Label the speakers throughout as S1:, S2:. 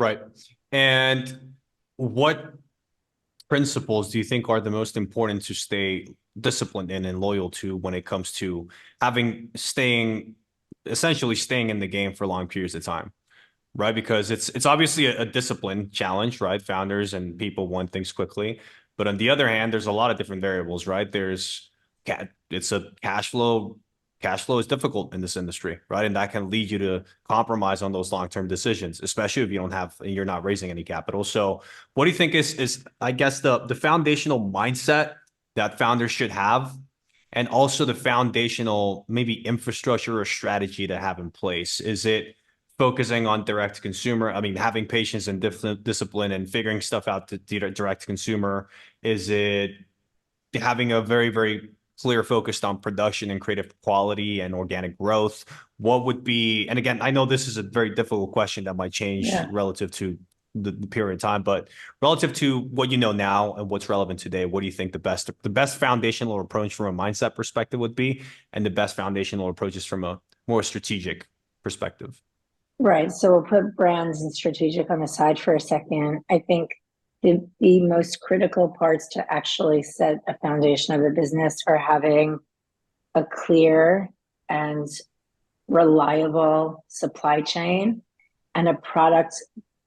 S1: Right. And what principles do you think are the most important to stay disciplined in and loyal to when it comes to essentially staying in the game for long periods of time? Right? Because it's obviously a discipline challenge, right? Founders and people want things quickly. But on the other hand, there's a lot of different variables, right? It's a cash flow. Cash flow is difficult in this industry, right? And that can lead you to compromise on those long-term decisions, especially if you're not raising any capital. So what do you think is I guess the foundational mindset that founders should have, and also the foundational maybe infrastructure or strategy to have in place? Is it focusing on direct to consumer? I mean, having patience and discipline and figuring stuff out to direct to consumer? Is it having a very, very clear focus on production and creative quality and organic growth? What would be, and again, I know this is a very difficult question that might change
S2: Yeah.
S1: relative to the period of time, but relative to what you know now and what's relevant today, what do you think the best foundational approach from a mindset perspective would be, and the best foundational approaches from a more strategic perspective?
S2: Right. So we'll put brands and strategic on the side for a second. I think the most critical parts to actually set a foundation of a business are having a clear and reliable supply chain and a product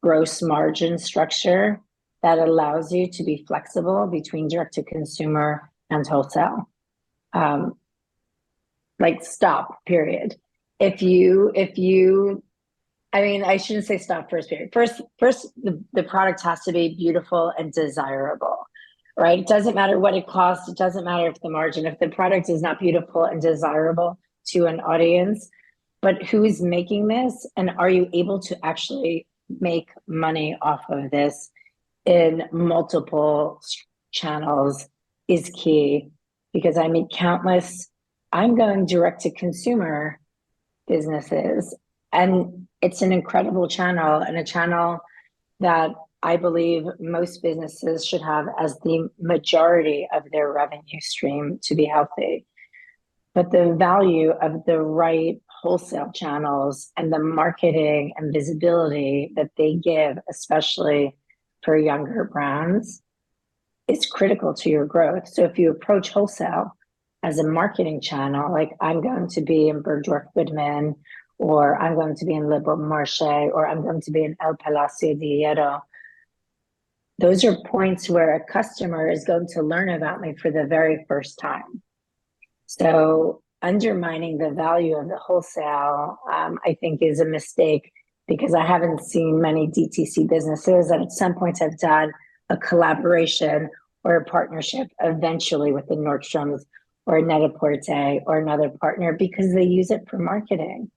S2: gross margin structure that allows you to be flexible between direct to consumer and wholesale. Um, like stop, period. If you I mean, I shouldn't say stop first period. First, the product has to be beautiful and desirable, right? It doesn't matter what it costs. It doesn't matter if the margin, if the product is not beautiful and desirable to an audience, but who is making this? And are you able to actually make money off of this in multiple channels is key because I meet countless, I'm going direct to consumer businesses. And it's an incredible channel and a channel that I believe most businesses should have as the majority of their revenue stream to be healthy. But the value of the right wholesale channels and the marketing and visibility that they give, especially for younger brands, is critical to your growth. So if you approach wholesale as a marketing channel, like I'm going to be in Bergdorf Goodman, or I'm going to be in Le Bon Marché, or I'm going to be in El Palacio de Hierro, those are points where a customer is going to learn about me for the very first time. So undermining the value of the wholesale, I think, is a mistake because I haven't seen many DTC businesses that at some points have done a collaboration or a partnership eventually with the Nordstroms or Net-a-Porter or another partner because they use it for marketing.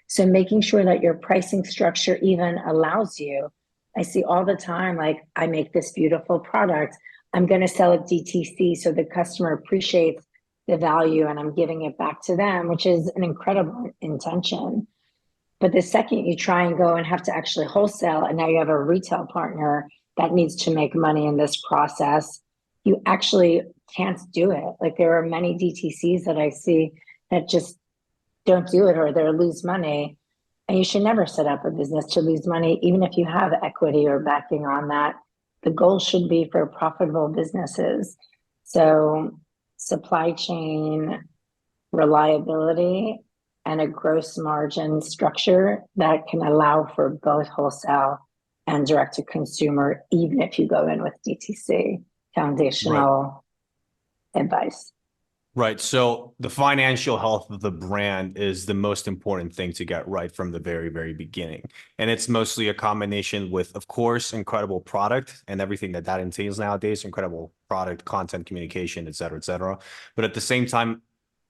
S2: So making sure that your pricing structure even allows you. I see all the time, like, I make this beautiful product. I'm going to sell it DTC so the customer appreciates the value and I'm giving it back to them, which is an incredible intention. But the second you try and go and have to actually wholesale, and now you have a retail partner that needs to make money in this process, you actually can't do it. Like there are many DTCs that I see that just don't do it or they lose money. And you should never set up a business to lose money, even if you have equity or backing on that. The goal should be for profitable businesses. So supply chain reliability and a gross margin structure that can allow for both wholesale and direct to consumer, even if you go in with DTC,
S1: Right.
S2: foundational advice.
S1: Right. So the financial health of the brand is the most important thing to get right from the very, very beginning. And it's mostly a combination with, of course, incredible product and everything that entails nowadays, incredible product, content, communication, et cetera, et cetera. But at the same time,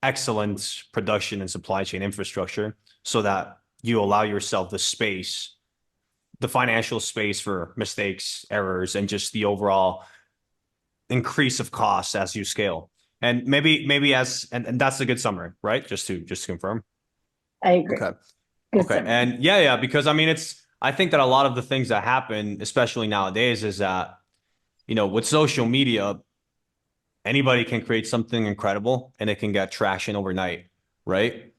S1: excellent production and supply chain infrastructure so that you allow yourself the space, the financial space for mistakes, errors, and just the overall increase of costs as you scale. And maybe and that's a good summary, right? Just to confirm.
S2: I agree.
S1: Okay.
S2: Good
S1: Okay.
S2: summary.
S1: And yeah, because I mean I think that a lot of the things that happen, especially nowadays, is that, with social media, anybody can create something incredible and it can get traction overnight, right?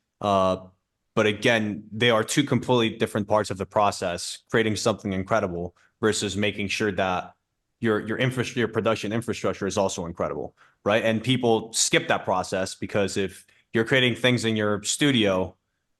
S1: But again, they are two completely different parts of the process, creating something incredible versus making sure that your production infrastructure is also incredible, right? And people skip that process because if you're creating things in your studio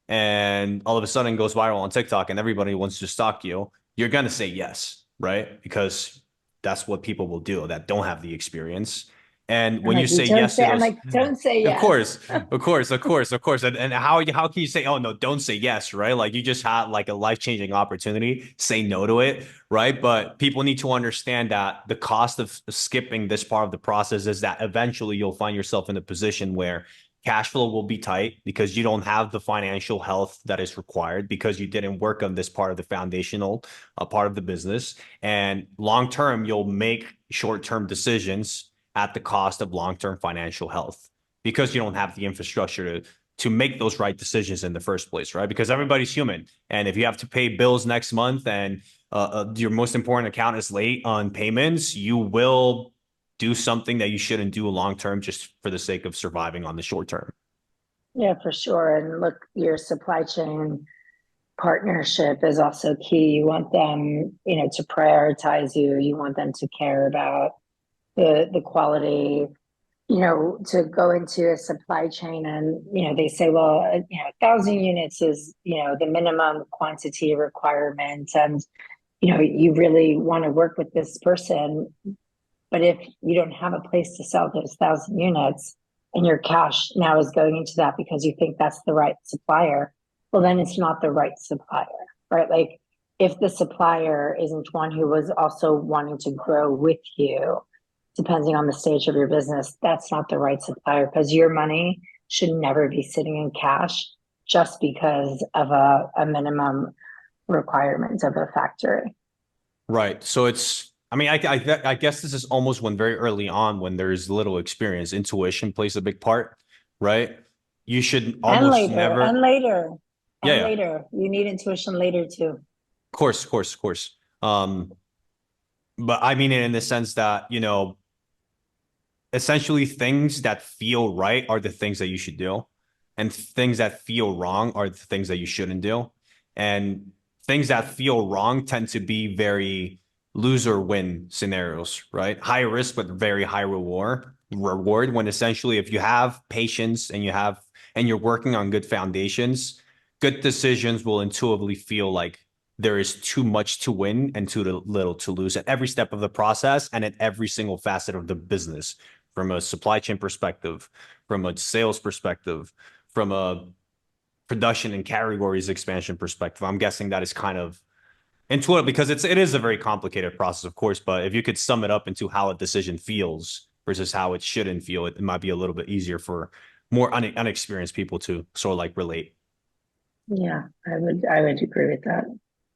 S1: and all of a sudden goes viral on TikTok and everybody wants to stalk you, you're gonna say yes, right? Because that's what people will do that don't have the experience. And
S2: I'm
S1: when you
S2: like, you
S1: say
S2: don't
S1: yes to
S2: say, I'm
S1: those,
S2: like, don't say
S1: of
S2: yes.
S1: course, of course, of course, of course. And how can you say, oh no, don't say yes, right? Like you just had like a life-changing opportunity, say no to it, right? But people need to understand that the cost of skipping this part of the process is that eventually you'll find yourself in a position where cash flow will be tight because you don't have the financial health that is required because you didn't work on this part of the foundational part of the business. And long term, you'll make short-term decisions at the cost of long-term financial health because you don't have the infrastructure to make those right decisions in the first place, right? Because everybody's human. And if you have to pay bills next month and your most important account is late on payments, you will do something that you shouldn't do long term just for the sake of surviving on the short term.
S2: Yeah, for sure. And look, your supply chain partnership is also key. You want them, to prioritize you. You want them to care about the quality, to go into a supply chain and, they say, well, 1,000 units is, the minimum quantity requirement. And, you really want to work with this person. But if you don't have a place to sell those 1,000 units and your cash now is going into that because you think that's the right supplier, well, then it's not the right supplier, right? Like if the supplier isn't one who was also wanting to grow with you, depending on the stage of your business, that's not the right supplier because your money should never be sitting in cash just because of a minimum requirement of a factory.
S1: Right. So I mean, I guess this is almost when very early on when there's little experience, intuition plays a big part, right? You should
S2: And
S1: almost
S2: later, and
S1: never,
S2: later,
S1: yeah,
S2: and
S1: yeah,
S2: later. You need intuition later too.
S1: of course, of course, of course. But I mean it in the sense that, essentially things that feel right are the things that you should do, and things that feel wrong are the things that you shouldn't do. And things that feel wrong tend to be very loser win scenarios, right? High risk but very high reward when essentially if you have patience and you're working on good foundations, good decisions will intuitively feel like there is too much to win and too little to lose at every step of the process and at every single facet of the business, from a supply chain perspective, from a sales perspective, from a production and categories expansion perspective. I'm guessing that is kind of intuitive because it is a very complicated process, of course. But if you could sum it up into how a decision feels versus how it shouldn't feel, it might be a little bit easier for more unexperienced people to sort of like relate.
S2: Yeah, I would agree with that.